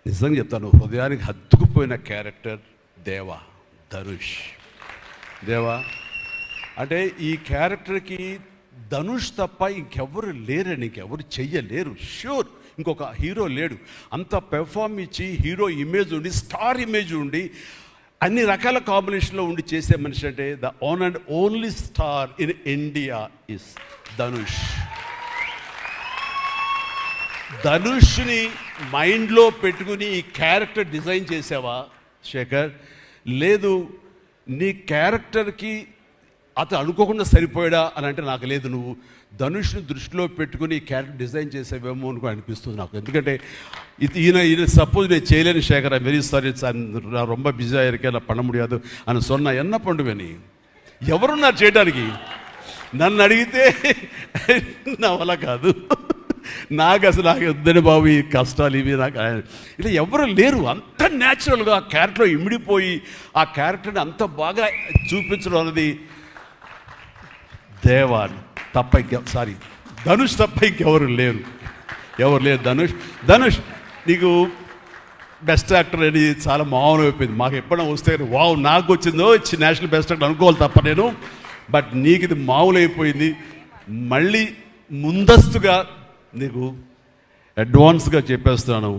నిజంగా చెప్తాను, హృదయానికి హత్తుకుపోయిన క్యారెక్టర్ ధనుష్. దేవా అంటే ఈ క్యారెక్టర్కి ధనుష్ తప్ప ఇంకెవరు లేరని, ఇంకెవరు చెయ్యలేరు. ష్యూర్ ఇంకొక హీరో లేడు. అంత పెర్ఫార్మ్ ఇచ్చి హీరో ఇమేజ్ ఉండి, స్టార్ ఇమేజ్ ఉండి, అన్ని రకాల కాంబినేషన్లో ఉండి చేసే మనిషి అంటే the one and only star in India is Dhanush. ధనుష్ని మైండ్లో పెట్టుకుని ఈ క్యారెక్టర్ డిజైన్ చేసావా శేఖర్? లేదు, నీ క్యారెక్టర్కి అతను అనుకోకుండా సరిపోయాడా అని అంటే నాకు లేదు. నువ్వు ధనుష్ని దృష్టిలో పెట్టుకుని క్యారెక్టర్ డిజైన్ చేసేవేమో అనుకో అనిపిస్తుంది నాకు. ఎందుకంటే ఈయన సపోజ్ నేను చేయలేని శేఖర్, వెరీ సారీ, நான் ரொம்ப பிஸியாக இருக்கேன், நான் பண்ண முடியாது అని சொன்னா என்ன பண்ணுவேని? ఎవరున్నారు చేయడానికి? నన్ను అడిగితే నా వల్ల కాదు, నాకు వద్దని బాబు ఈ కష్టాలు ఇవి నాకు ఇలా ఎవరు లేరు. అంత న్యాచురల్గా ఆ క్యారెక్టర్లో ఇమిడిపోయి ఆ క్యారెక్టర్ని అంత బాగా చూపించడం అనేది ధనుష్ తప్ప ఇంకెవరు లేరు. ధనుష్ నీకు బెస్ట్ యాక్టర్ అని చాలా మామూలు అయిపోయింది. మాకు ఎప్పుడైనా వస్తే వావ్ నాకు వచ్చిందో నేషనల్ బెస్ట్ యాక్టర్ అనుకోవాలి తప్ప నేను. బట్ నీకు ఇది మామూలు అయిపోయింది. మళ్ళీ ముందస్తుగా నీకు అడ్వాన్స్గా చెప్పేస్తున్నాను,